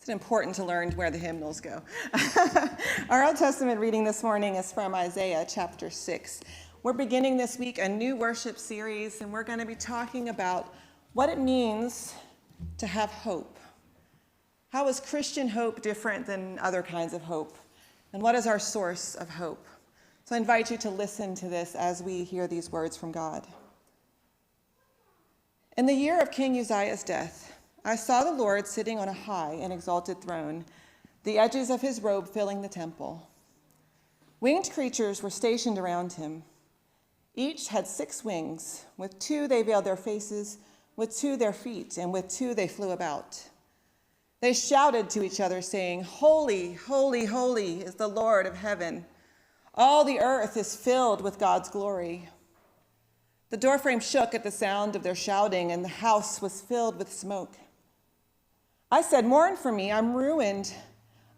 It's important to learn where the hymnals go. Our Old Testament reading this morning is from Isaiah chapter 6. We're beginning this week a new worship series, and we're going to be talking about what it means to have hope. How is Christian hope different than other kinds of hope? And what is our source of hope? So I invite you to listen to this as we hear these words from God. In the year of King Uzziah's death, I saw the Lord sitting on a high and exalted throne, the edges of his robe filling the temple. Winged creatures were stationed around him. Each had 6 wings. With 2 they veiled their faces, with 2 their feet, and with 2 they flew about. They shouted to each other, saying, "Holy, holy, holy is the Lord of heaven. All the earth is filled with God's glory." The doorframe shook at the sound of their shouting, and the house was filled with smoke. I said, "Mourn for me, I'm ruined.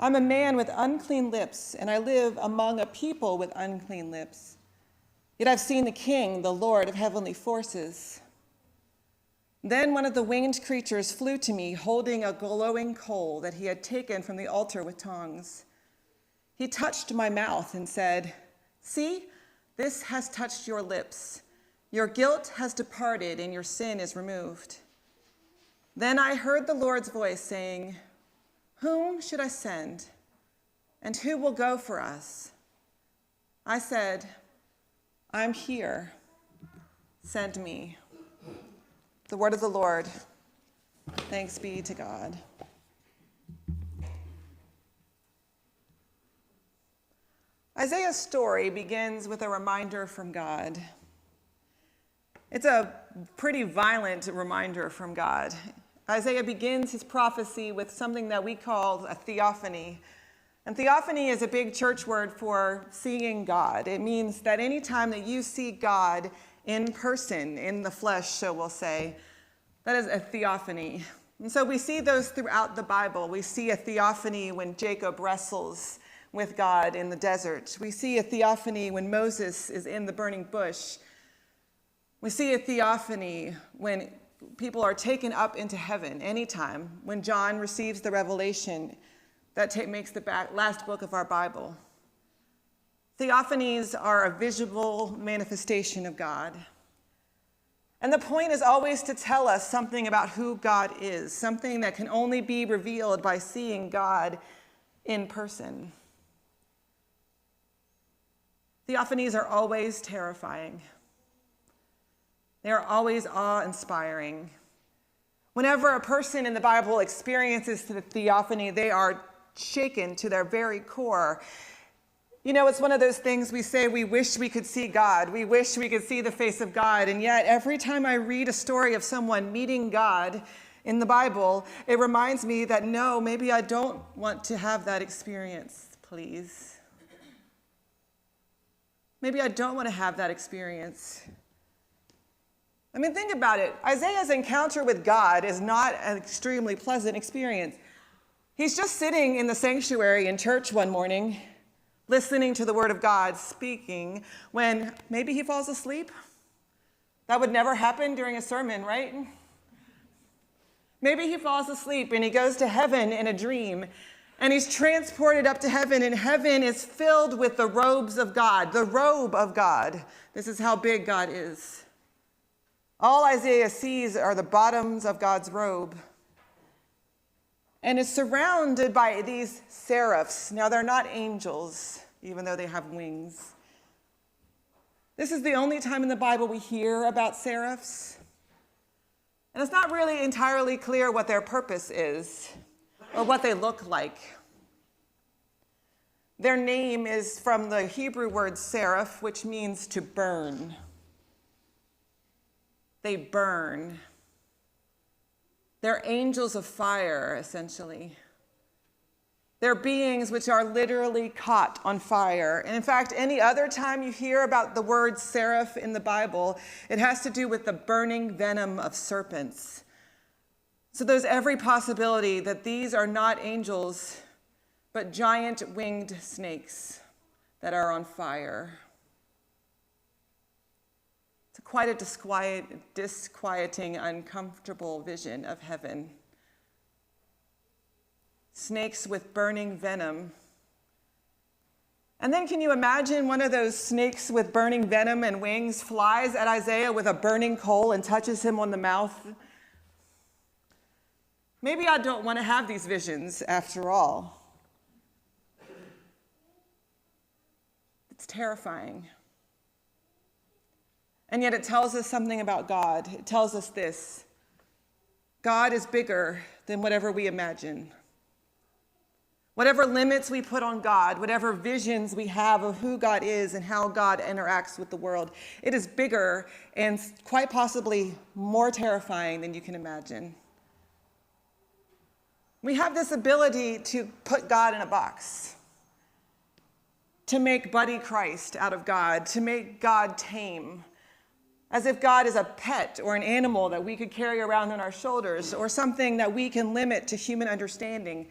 I'm a man with unclean lips, and I live among a people with unclean lips. Yet I've seen the King, the Lord of heavenly forces." Then one of the winged creatures flew to me, holding a glowing coal that he had taken from the altar with tongs. He touched my mouth and said, "See, this has touched your lips. Your guilt has departed and your sin is removed." Then I heard the Lord's voice saying, "Whom should I send? And who will go for us?" I said, "I'm here. Send me." The word of the Lord. Thanks be to God. Isaiah's story begins with a reminder from God. It's a pretty violent reminder from God. Isaiah begins his prophecy with something that we call a theophany. And theophany is a big church word for seeing God. It means that anytime that you see God in person, in the flesh, so we'll say, that is a theophany. And so we see those throughout the Bible. We see a theophany when Jacob wrestles with God in the desert. We see a theophany when Moses is in the burning bush. We see a theophany when people are taken up into heaven anytime, when John receives the revelation that makes the last book of our Bible. Theophanies are a visible manifestation of God. And the point is always to tell us something about who God is, something that can only be revealed by seeing God in person. Theophanies are always terrifying. They are always awe-inspiring. Whenever a person in the Bible experiences the theophany, they are shaken to their very core. You know, it's one of those things we say we wish we could see God. We wish we could see the face of God. And yet, every time I read a story of someone meeting God in the Bible, it reminds me that no, maybe I don't want to have that experience, please. Maybe I don't want to have that experience. I mean, think about it. Isaiah's encounter with God is not an extremely pleasant experience. He's just sitting in the sanctuary in church one morning, listening to the word of God speaking, when maybe he falls asleep. That would never happen during a sermon, right? Maybe he falls asleep and he goes to heaven in a dream, and he's transported up to heaven, and heaven is filled with the robes of God, the robe of God. This is how big God is. All Isaiah sees are the bottoms of God's robe, and is surrounded by these seraphs. Now, they're not angels, even though they have wings. This is the only time in the Bible we hear about seraphs, and it's not really entirely clear what their purpose is or what they look like. Their name is from the Hebrew word seraph, which means to burn. They burn. They're angels of fire, essentially. They're beings which are literally caught on fire. And in fact, any other time you hear about the word seraph in the Bible, it has to do with the burning venom of serpents. So there's every possibility that these are not angels, but giant winged snakes that are on fire. Quite a disquieting, uncomfortable vision of heaven. snakes with burning venom. And then can you imagine one of those snakes with burning venom and wings flies at Isaiah with a burning coal and touches him on the mouth? Maybe I don't want to have these visions after all. It's terrifying. And yet it tells us something about God. It tells us this: God is bigger than whatever we imagine. Whatever limits we put on God, whatever visions we have of who God is and how God interacts with the world, it is bigger and quite possibly more terrifying than you can imagine. We have this ability to put God in a box, to make Buddy Christ out of God, to make God tame, as if God is a pet or an animal that we could carry around on our shoulders, or something that we can limit to human understanding.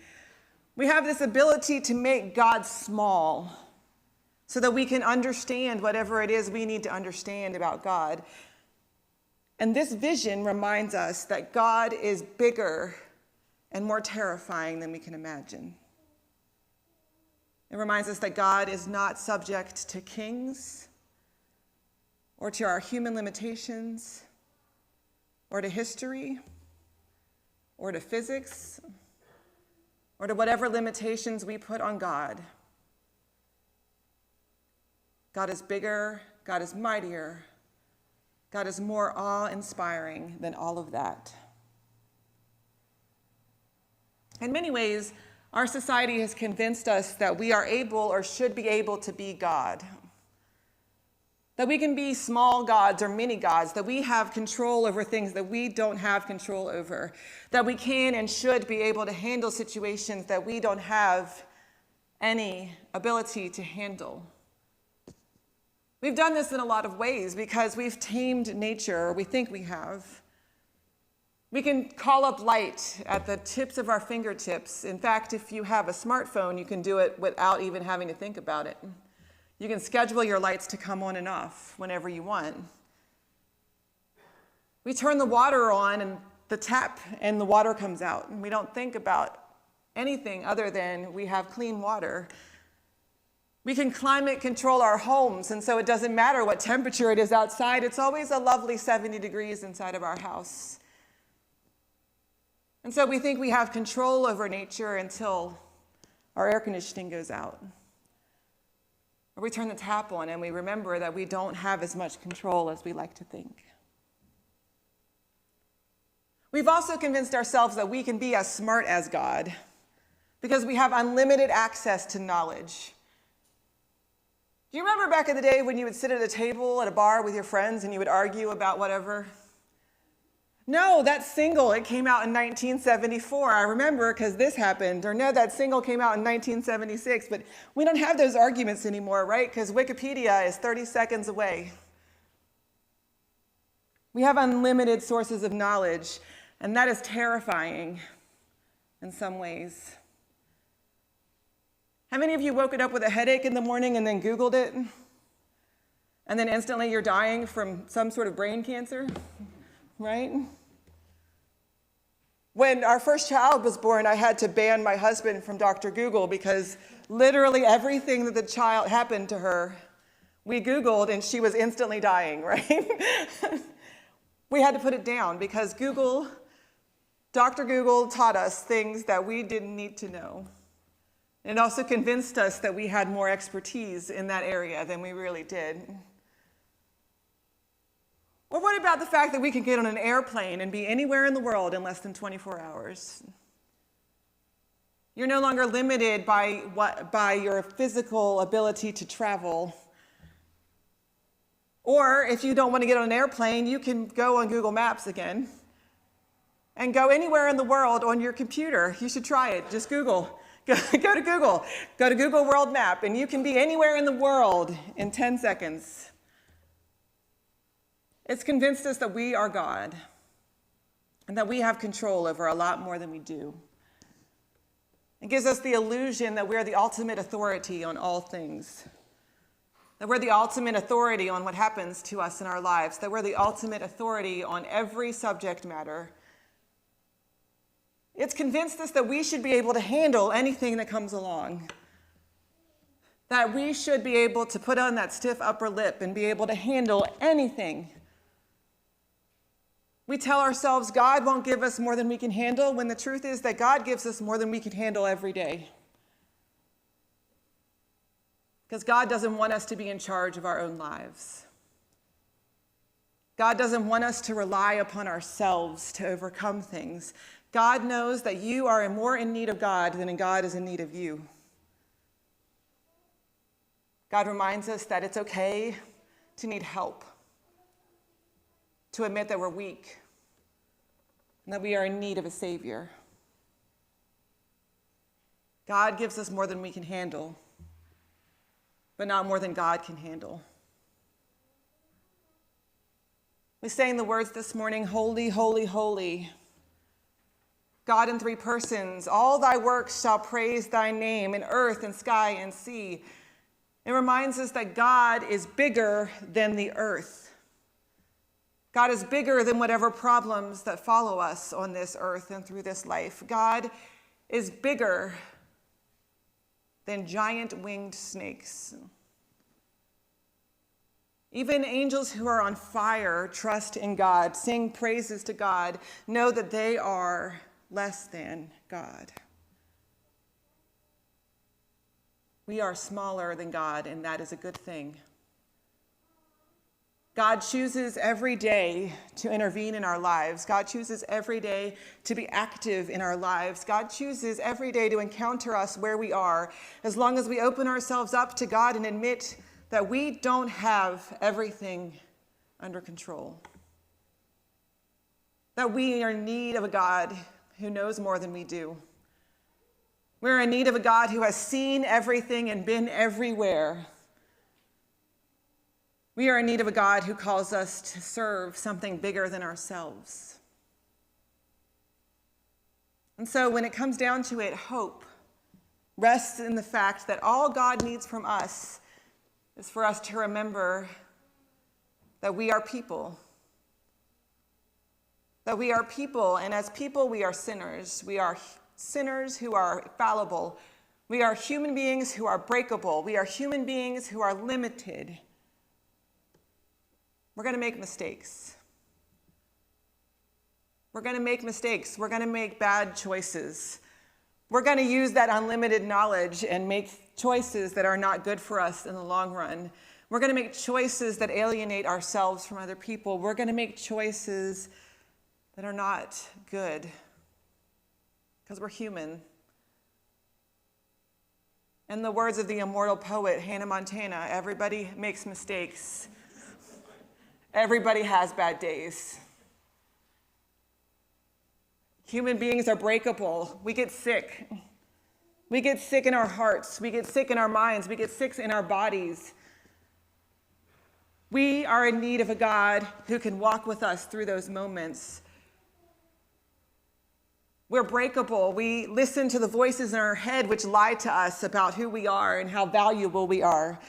We have this ability to make God small so that we can understand whatever it is we need to understand about God. And this vision reminds us that God is bigger and more terrifying than we can imagine. It reminds us that God is not subject to kings or to our human limitations or to history or to physics or to whatever limitations we put on God. God is bigger, God is mightier, God is more awe-inspiring than all of that. In many ways, our society has convinced us that we are able or should be able to be God. That we can be small gods or mini gods, that we have control over things that we don't have control over, that we can and should be able to handle situations that we don't have any ability to handle. We've done this in a lot of ways because we've tamed nature, or we think we have. We can call up light at the tips of our fingertips. In fact, if you have a smartphone, you can do it without even having to think about it. You can schedule your lights to come on and off whenever you want. We turn the water on and the tap and the water comes out, and we don't think about anything other than we have clean water. We can climate control our homes, and so it doesn't matter what temperature it is outside. It's always a lovely 70 degrees inside of our house. And so we think we have control over nature until our air conditioning goes out. Or we turn the tap on and we remember that we don't have as much control as we like to think. We've also convinced ourselves that we can be as smart as God because we have unlimited access to knowledge. Do you remember back in the day when you would sit at a table at a bar with your friends and you would argue about whatever? No, that single, it came out in 1974. I remember because this happened. Or no, that single came out in 1976. But we don't have those arguments anymore, right? Because Wikipedia is 30 seconds away. We have unlimited sources of knowledge, and that is terrifying in some ways. How many of you woken up with a headache in the morning and then Googled it? And then instantly you're dying from some sort of brain cancer? Right? When our first child was born, I had to ban my husband from Dr. Google because literally everything that the child happened to her, we Googled and she was instantly dying, right? We had to put it down because Dr. Google taught us things that we didn't need to know. It also convinced us that we had more expertise in that area than we really did. Or what about the fact that we can get on an airplane and be anywhere in the world in less than 24 hours? You're no longer limited by your physical ability to travel. Or if you don't want to get on an airplane, you can go on Google Maps again and go anywhere in the world on your computer. You should try it. Just Google. Go to Google. Go to Google World Map, and you can be anywhere in the world in 10 seconds. It's convinced us that we are God and that we have control over a lot more than we do. It gives us the illusion that we're the ultimate authority on all things, that we're the ultimate authority on what happens to us in our lives, that we're the ultimate authority on every subject matter. It's convinced us that we should be able to handle anything that comes along. That we should be able to put on that stiff upper lip and be able to handle anything. We tell ourselves God won't give us more than we can handle, when the truth is that God gives us more than we can handle every day. Because God doesn't want us to be in charge of our own lives. God doesn't want us to rely upon ourselves to overcome things. God knows that you are more in need of God than God is in need of you. God reminds us that it's okay to need help, to admit that we're weak, and that we are in need of a Savior. God gives us more than we can handle, but not more than God can handle. We sang the words this morning, holy, holy, holy. God in three persons, all thy works shall praise thy name in earth and sky and sea. It reminds us that God is bigger than the earth. God is bigger than whatever problems that follow us on this earth and through this life. God is bigger than giant winged snakes. Even angels who are on fire trust in God, sing praises to God, know that they are less than God. We are smaller than God, and that is a good thing. God chooses every day to intervene in our lives. God chooses every day to be active in our lives. God chooses every day to encounter us where we are, as long as we open ourselves up to God and admit that we don't have everything under control. That we are in need of a God who knows more than we do. We're in need of a God who has seen everything and been everywhere. We are in need of a God who calls us to serve something bigger than ourselves. And so when it comes down to it, hope rests in the fact that all God needs from us is for us to remember that we are people. That we are people, and as people, we are sinners. We are sinners who are fallible. We are human beings who are breakable. We are human beings who are limited. We're going to make mistakes. We're going to make mistakes. We're going to make bad choices. We're going to use that unlimited knowledge and make choices that are not good for us in the long run. We're going to make choices that alienate ourselves from other people. We're going to make choices that are not good because we're human. In the words of the immortal poet Hannah Montana, everybody makes mistakes. Everybody has bad days. Human beings are breakable. We get sick. We get sick in our hearts. We get sick in our minds. We get sick in our bodies. We are in need of a God who can walk with us through those moments. We're breakable. We listen to the voices in our head which lie to us about who we are and how valuable we are.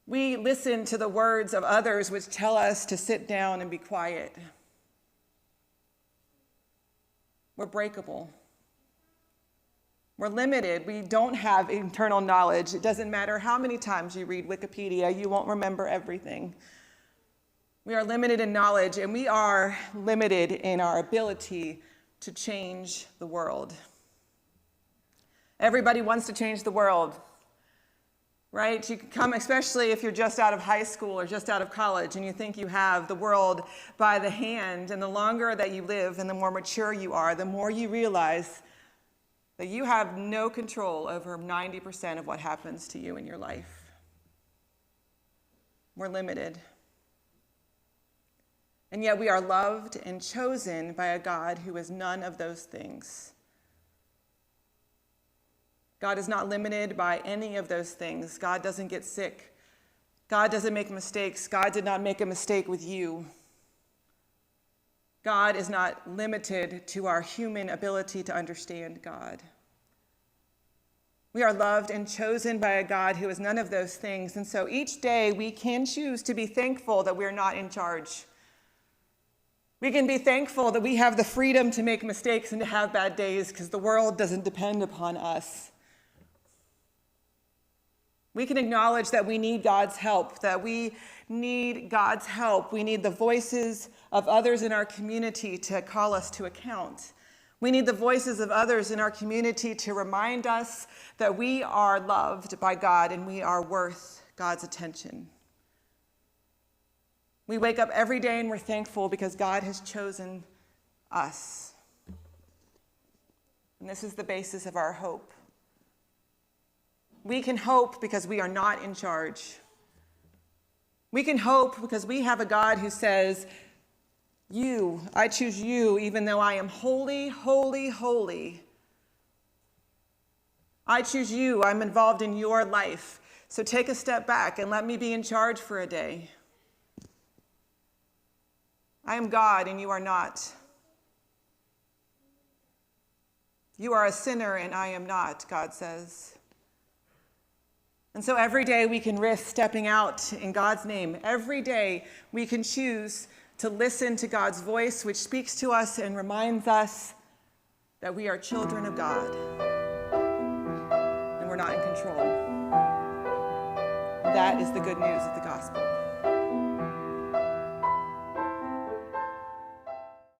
We listen to the words of others which tell us to sit down and be quiet. We're breakable. We're limited. We don't have eternal knowledge. It doesn't matter how many times you read Wikipedia, you won't remember everything. We are limited in knowledge, and we are limited in our ability to change the world. Everybody wants to change the world, right? You can come, especially if you're just out of high school or just out of college, and you think you have the world by the hand. And the longer that you live and the more mature you are, the more you realize that you have no control over 90% of what happens to you in your life. We're limited. And yet we are loved and chosen by a God who is none of those things. God is not limited by any of those things. God doesn't get sick. God doesn't make mistakes. God did not make a mistake with you. God is not limited to our human ability to understand God. We are loved and chosen by a God who is none of those things. And so each day we can choose to be thankful that we're not in charge. We can be thankful that we have the freedom to make mistakes and to have bad days because the world doesn't depend upon us. We can acknowledge that we need God's help, that we need God's help. We need the voices of others in our community to call us to account. We need the voices of others in our community to remind us that we are loved by God and we are worth God's attention. We wake up every day and we're thankful because God has chosen us. And this is the basis of our hope. We can hope because we are not in charge. We can hope because we have a God who says, I choose you, even though I am holy, holy, holy. I choose you. I'm involved in your life. So take a step back and let me be in charge for a day. I am God and you are not. You are a sinner and I am not, God says. And so every day we can risk stepping out in God's name. Every day we can choose to listen to God's voice, which speaks to us and reminds us that we are children of God and we're not in control. That is the good news of the gospel.